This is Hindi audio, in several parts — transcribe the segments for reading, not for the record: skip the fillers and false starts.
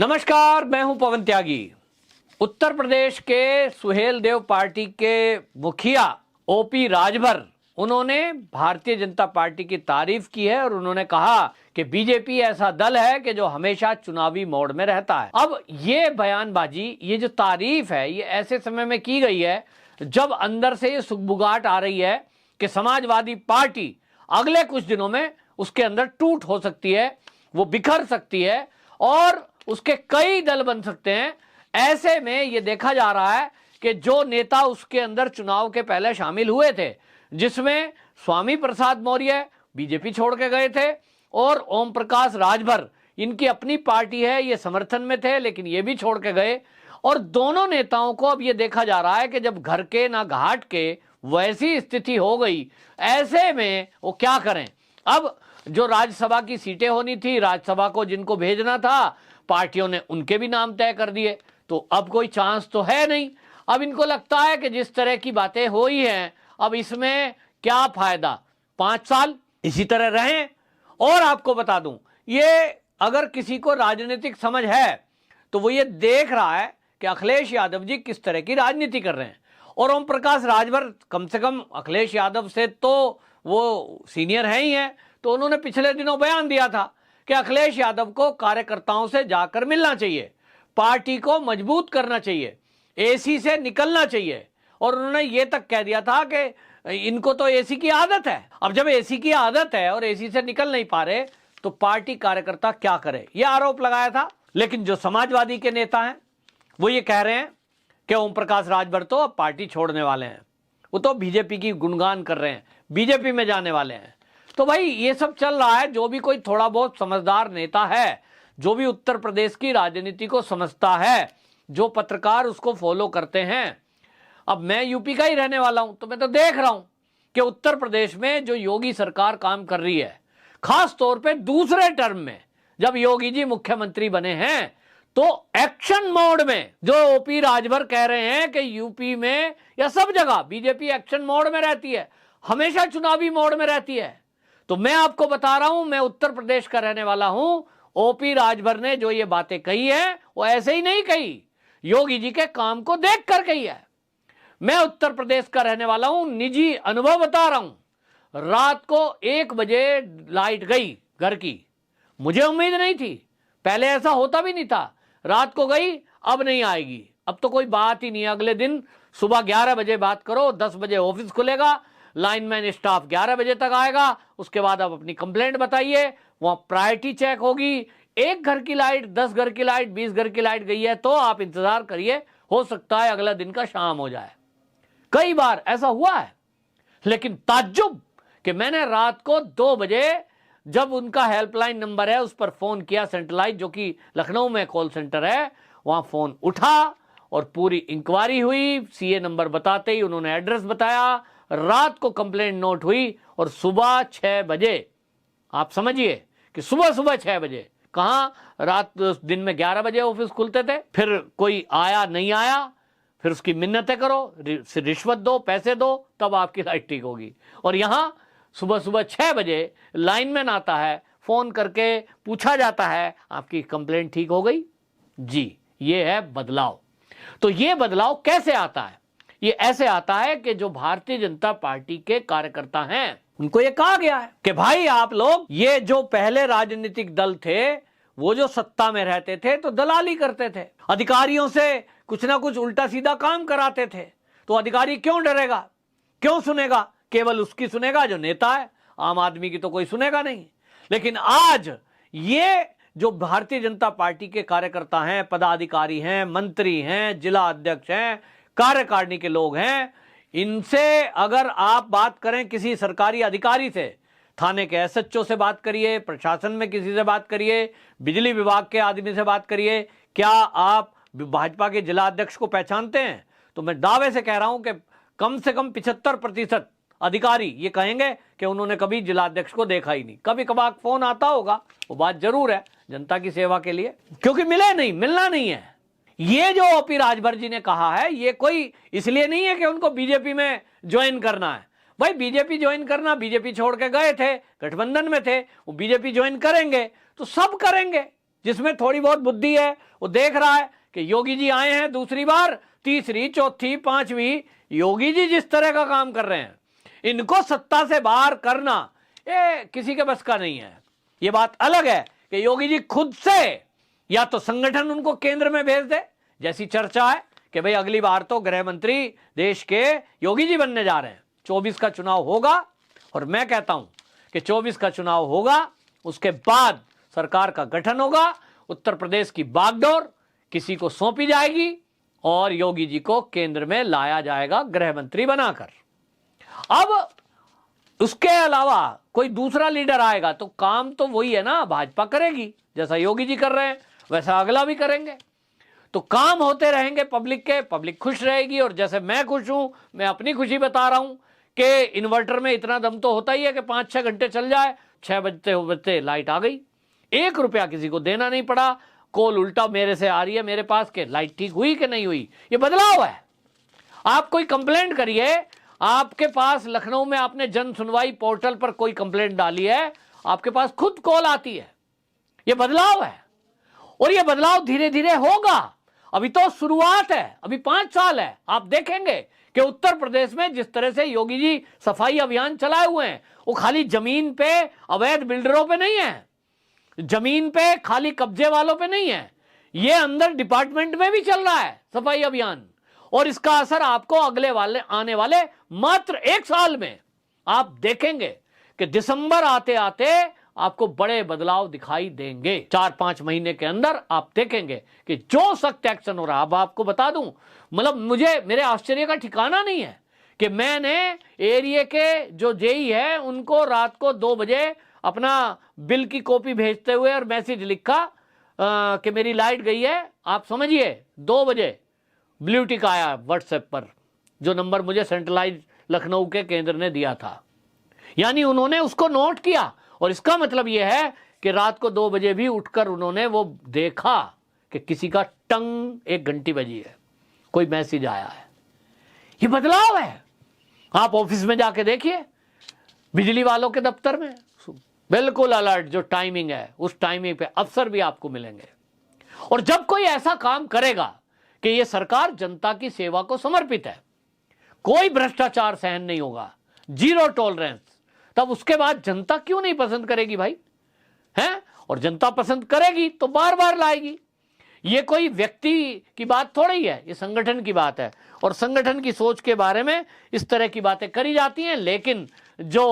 नमस्कार, मैं हूं पवन त्यागी। उत्तर प्रदेश के सुहेलदेव पार्टी के मुखिया ओपी राजभर उन्होंने भारतीय जनता पार्टी की तारीफ की है और उन्होंने कहा कि बीजेपी ऐसा दल है कि जो हमेशा चुनावी मोड में रहता है। अब ये बयानबाजी, ये जो तारीफ है, ये ऐसे समय में की गई है जब अंदर से ये सुगबुगाहट आ रही है कि समाजवादी पार्टी अगले कुछ दिनों में उसके अंदर टूट हो सकती है, वो बिखर सकती है और उसके कई दल बन सकते हैं। ऐसे में ये देखा जा रहा है कि जो नेता उसके अंदर चुनाव के पहले शामिल हुए थे, जिसमें स्वामी प्रसाद मौर्य बीजेपी छोड़ के गए थे और ओम प्रकाश राजभर, इनकी अपनी पार्टी है, ये समर्थन में थे लेकिन ये भी छोड़ के गए। और दोनों नेताओं को अब ये देखा जा रहा है कि जब घर के ना घाट के वैसी स्थिति हो गई, ऐसे में वो क्या करें। अब जो राज्यसभा की सीटें होनी थी, राज्यसभा को जिनको भेजना था, पार्टियों ने उनके भी नाम तय कर दिए, तो अब कोई चांस तो है नहीं। अब इनको लगता है कि जिस तरह की बातें हो ही हैं, अब इसमें क्या फायदा, 5 साल इसी तरह रहें। और आपको बता दूं, ये अगर किसी को राजनीतिक समझ है तो वो ये देख रहा है कि अखिलेश यादव जी किस तरह की राजनीति कर रहे हैं। और ओम प्रकाश राजभर कम से कम अखिलेश यादव से तो वो सीनियर है ही है, तो उन्होंने पिछले दिनों बयान दिया था कि अखिलेश यादव को कार्यकर्ताओं से जाकर मिलना चाहिए, पार्टी को मजबूत करना चाहिए, एसी से निकलना चाहिए। और उन्होंने ये तक कह दिया था कि इनको तो एसी की आदत है। अब जब एसी की आदत है और एसी से निकल नहीं पा रहे तो पार्टी कार्यकर्ता क्या करे, यह आरोप लगाया था। लेकिन जो समाजवादी के नेता हैं वो ये कह रहे हैं कि ओम प्रकाश राजभर तो अब पार्टी छोड़ने वाले हैं, वो तो बीजेपी की गुणगान कर रहे हैं, बीजेपी में जाने वाले हैं। तो भाई ये सब चल रहा है। जो भी कोई थोड़ा बहुत समझदार नेता है, जो भी उत्तर प्रदेश की राजनीति को समझता है, जो पत्रकार उसको फॉलो करते हैं, अब मैं यूपी का ही रहने वाला हूं तो मैं तो देख रहा हूं कि उत्तर प्रदेश में जो योगी सरकार काम कर रही है, खास तौर पे दूसरे टर्म में जब योगी जी मुख्यमंत्री बने हैं, तो एक्शन मोड में जो ओपी राजभर कह रहे हैं कि यूपी में या सब जगह बीजेपी एक्शन मोड में रहती है, हमेशा चुनावी मोड में रहती है। तो मैं आपको बता रहा हूं, मैं उत्तर प्रदेश का रहने वाला हूं, ओपी राजभर ने जो ये बातें कही है वो ऐसे ही नहीं कही, योगी जी के काम को देखकर कही है। मैं उत्तर प्रदेश का रहने वाला हूं, निजी अनुभव बता रहा हूं। रात को 1 बजे लाइट गई घर की, मुझे उम्मीद नहीं थी, पहले ऐसा होता भी नहीं था। रात को गई, अब नहीं आएगी, अब तो कोई बात ही नहीं है। अगले दिन सुबह 11 बजे बात करो, 10 बजे ऑफिस खुलेगा, लाइनमैन स्टाफ 11 बजे तक आएगा, उसके बाद आप अपनी कंप्लेंट बताइए, वहां प्रायोरिटी चेक होगी। 1 घर की लाइट, 10 घर की लाइट, 20 घर की लाइट गई है तो आप इंतजार करिए, हो सकता है अगला दिन का शाम हो जाए। कई बार ऐसा हुआ है। लेकिन ताज्जुब कि मैंने रात को 2 बजे जब उनका हेल्पलाइन नंबर है उस पर फोन किया, सेंट्रलाइज जो कि लखनऊ में कॉल सेंटर है, वहां फोन उठा और पूरी इंक्वायरी हुई। सीए नंबर बताते ही उन्होंने एड्रेस बताया, रात को कंप्लेंट नोट हुई और सुबह 6 बजे, आप समझिए कि सुबह 6 बजे, कहां रात दिन में 11 बजे ऑफिस खुलते थे। फिर कोई आया नहीं आया, फिर उसकी मिन्नतें करो, रिश्वत दो, पैसे दो, तब आपकी लाइट ठीक होगी। और यहां सुबह 6 बजे लाइनमैन आता है, फोन करके पूछा जाता है आपकी कंप्लेंट ठीक हो गई जी। ये है बदलाव। तो ये बदलाव कैसे आता है? ये ऐसे आता है कि जो भारतीय जनता पार्टी के कार्यकर्ता हैं उनको ये कहा गया है कि भाई आप लोग, ये जो पहले राजनीतिक दल थे वो जो सत्ता में रहते थे तो दलाली करते थे, अधिकारियों से कुछ ना कुछ उल्टा सीधा काम कराते थे, तो अधिकारी क्यों डरेगा, क्यों सुनेगा? केवल उसकी सुनेगा जो नेता है, आम आदमी की तो कोई सुनेगा नहीं। लेकिन आज ये जो भारतीय जनता पार्टी के कार्यकर्ता हैं, पदाधिकारी हैं, मंत्री हैं, जिला अध्यक्ष हैं, कार्यकारिणी के लोग हैं, इनसे अगर आप बात करें किसी सरकारी अधिकारी से, थाने के एसएचओ से बात करिए, प्रशासन में किसी से बात करिए, बिजली विभाग के आदमी से बात करिए, क्या आप भाजपा के जिला अध्यक्ष को पहचानते हैं? तो मैं दावे से कह रहा हूं कि कम से कम 75% अधिकारी ये कहेंगे कि उन्होंने कभी जिला अध्यक्ष को देखा ही नहीं। कभी कभार फोन आता होगा, वो बात जरूर है, जनता की सेवा के लिए, क्योंकि मिले नहीं, मिलना नहीं है। ये जो ओपी राजभर जी ने कहा है, ये कोई इसलिए नहीं है कि उनको बीजेपी में ज्वाइन करना है। भाई बीजेपी ज्वाइन करना, बीजेपी छोड़ के गए थे, गठबंधन में थे, वो बीजेपी ज्वाइन करेंगे तो सब करेंगे, जिसमें थोड़ी बहुत बुद्धि है, वो देख रहा है कि योगी जी आए हैं दूसरी बार, तीसरी, चौथी, पांचवी, योगी जी जिस तरह का काम कर रहे हैं, इनको सत्ता से बाहर करना ये किसी के बस का नहीं है। ये बात अलग है कि योगी जी खुद से या तो संगठन उनको केंद्र में भेज दे, जैसी चर्चा है कि भाई अगली बार तो गृह मंत्री देश के योगी जी बनने जा रहे हैं, 24 का चुनाव होगा, और मैं कहता हूं कि 24 का चुनाव होगा, उसके बाद सरकार का गठन होगा, उत्तर प्रदेश की बागडोर किसी को सौंपी जाएगी और योगी जी को केंद्र में लाया जाएगा गृह मंत्री बनाकर। अब उसके अलावा कोई दूसरा लीडर आएगा तो काम तो वही है ना, भाजपा करेगी, जैसा योगी जी कर रहे हैं वैसा अगला भी करेंगे, तो काम होते रहेंगे पब्लिक के, पब्लिक खुश रहेगी। और जैसे मैं खुश हूं, मैं अपनी खुशी बता रहा हूं कि इन्वर्टर में इतना दम तो होता ही है कि 5-6 घंटे चल जाए, 6 बजते बजते लाइट आ गई, 1 रुपया किसी को देना नहीं पड़ा, कॉल उल्टा मेरे से आ रही है मेरे पास के लाइट ठीक हुई कि नहीं हुई। ये बदलाव है। आप कोई कंप्लेंट करिए, आपके पास लखनऊ में आपने जन सुनवाई पोर्टल पर कोई कंप्लेंट डाली है, आपके पास खुद कॉल आती है। ये बदलाव है और ये बदलाव धीरे धीरे होगा। अभी तो शुरुआत है, अभी 5 साल है। आप देखेंगे कि उत्तर प्रदेश में जिस तरह से योगी जी सफाई अभियान चलाए हुए हैं, वो खाली जमीन पे अवैध बिल्डरों पे नहीं है, जमीन पे खाली कब्जे वालों पे नहीं है, ये अंदर डिपार्टमेंट में भी चल रहा है सफाई अभियान। और इसका असर आपको आने वाले मात्र 1 साल में आप देखेंगे कि दिसंबर आते आते आपको बड़े बदलाव दिखाई देंगे। 4-5 महीने के अंदर आप देखेंगे कि जो सख्त एक्शन हो रहा है। अब आपको बता दूं, मतलब मेरे आश्चर्य का ठिकाना नहीं है कि मैंने एरिया के जो जेई है उनको रात को 2 बजे अपना बिल की कॉपी भेजते हुए और मैसेज लिखा कि मेरी लाइट गई है। आप समझिए 2 बजे ब्लू टिक आया व्हाट्सएप पर, जो नंबर मुझे सेंट्रलाइज लखनऊ के केंद्र ने दिया था, यानी उन्होंने उसको नोट किया। और इसका मतलब यह है कि रात को 2 बजे भी उठकर उन्होंने वो देखा कि किसी का टंग 1 घंटी बजी है, कोई मैसेज आया है। ये बदलाव है। आप ऑफिस में जाके देखिए, बिजली वालों के दफ्तर में बिल्कुल अलर्ट, जो टाइमिंग है उस टाइमिंग पे अफसर भी आपको मिलेंगे। और जब कोई ऐसा काम करेगा कि ये सरकार जनता की सेवा को समर्पित है, कोई भ्रष्टाचार सहन नहीं होगा, 0 टॉलरेंस, तब उसके बाद जनता क्यों नहीं पसंद करेगी भाई, हैं? और जनता पसंद करेगी तो बार बार लाएगी। ये कोई व्यक्ति की बात थोड़ी है, ये संगठन की बात है। और संगठन की सोच के बारे में इस तरह की बातें करी जाती हैं। लेकिन जो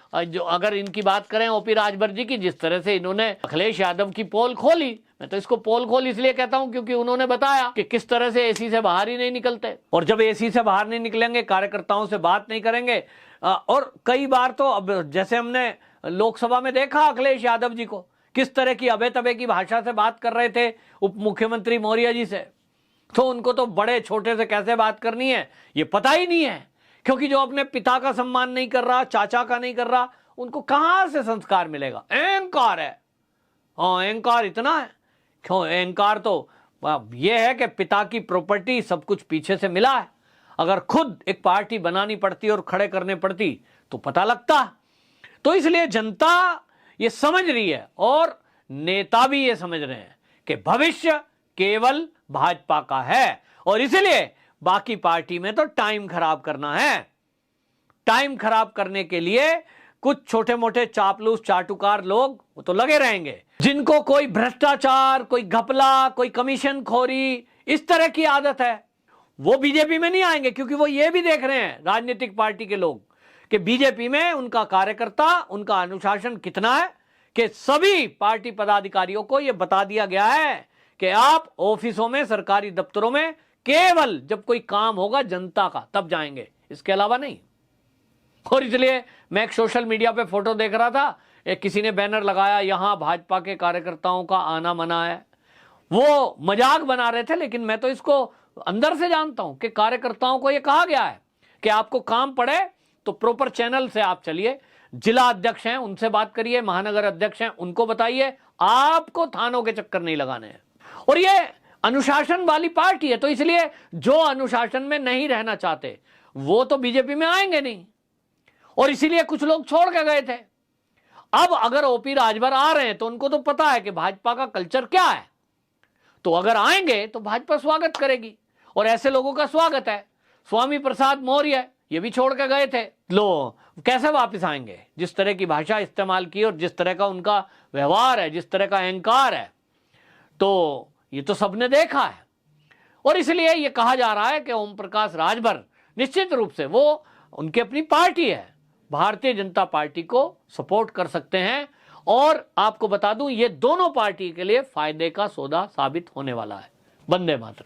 अगर इनकी बात करें ओपी राजभर जी की, जिस तरह से इन्होंने अखिलेश यादव की पोल खोली, मैं तो इसको पोल खोल इसलिए कहता हूं क्योंकि उन्होंने बताया कि किस तरह से एसी से बाहर ही नहीं निकलते, और जब एसी से बाहर नहीं निकलेंगे, कार्यकर्ताओं से बात नहीं करेंगे। और कई बार तो अब जैसे हमने लोकसभा में देखा अखिलेश यादव जी को किस तरह की अबे तबे की भाषा से बात कर रहे थे उप मुख्यमंत्री मौर्य जी से, तो उनको तो बड़े छोटे से कैसे बात करनी है ये पता ही नहीं है। क्योंकि जो अपने पिता का सम्मान नहीं कर रहा, चाचा का नहीं कर रहा, उनको कहां से संस्कार मिलेगा। अहंकार है, हाँ अहंकार इतना है। क्यों अहंकार? तो यह है कि पिता की प्रॉपर्टी सब कुछ पीछे से मिला है। अगर खुद एक पार्टी बनानी पड़ती और खड़े करने पड़ती तो पता लगता। तो इसलिए जनता ये समझ रही है और नेता भी ये समझ रहे हैं कि भविष्य केवल भाजपा का है, और इसलिए बाकी पार्टी में तो टाइम खराब करना है। टाइम खराब करने के लिए कुछ छोटे मोटे चापलूस चाटुकार लोग वो तो लगे रहेंगे, जिनको कोई भ्रष्टाचार, कोई घपला, कोई कमीशन खोरी, इस तरह की आदत है। वो बीजेपी में नहीं आएंगे क्योंकि वो ये भी देख रहे हैं राजनीतिक पार्टी के लोग कि बीजेपी में उनका कार्यकर्ता, उनका अनुशासन कितना है, कि सभी पार्टी पदाधिकारियों को यह बता दिया गया है कि आप ऑफिसों में, सरकारी दफ्तरों में केवल जब कोई काम होगा जनता का तब जाएंगे, इसके अलावा नहीं। और इसलिए मैं एक सोशल मीडिया पे फोटो देख रहा था, एक किसी ने बैनर लगाया, यहां भाजपा के कार्यकर्ताओं का आना मना है। वो मजाक बना रहे थे, लेकिन मैं तो इसको अंदर से जानता हूं कि कार्यकर्ताओं को यह कहा गया है कि आपको काम पड़े तो प्रॉपर चैनल से आप चलिए, जिला अध्यक्ष हैं उनसे बात करिए, महानगर अध्यक्ष हैं उनको बताइए, आपको थानों के चक्कर नहीं लगाने हैं। और ये अनुशासन वाली पार्टी है, तो इसलिए जो अनुशासन में नहीं रहना चाहते वो तो बीजेपी में आएंगे नहीं, और इसीलिए कुछ लोग छोड़ के गए थे। अब अगर ओपी राजभर आ रहे हैं तो उनको तो पता है कि भाजपा का कल्चर क्या है, तो अगर आएंगे तो भाजपा स्वागत करेगी, और ऐसे लोगों का स्वागत है। स्वामी प्रसाद मौर्य ये भी छोड़ के गए थे, लो कैसे वापस आएंगे? जिस तरह की भाषा इस्तेमाल की और जिस तरह का उनका व्यवहार है, जिस तरह का अहंकार है, तो ये तो सबने देखा है। और इसलिए ये कहा जा रहा है कि ओम प्रकाश राजभर निश्चित रूप से वो उनकी अपनी पार्टी है, भारतीय जनता पार्टी को सपोर्ट कर सकते हैं। और आपको बता दूं, ये दोनों पार्टी के लिए फायदे का सौदा साबित होने वाला है। वंदे मातरम।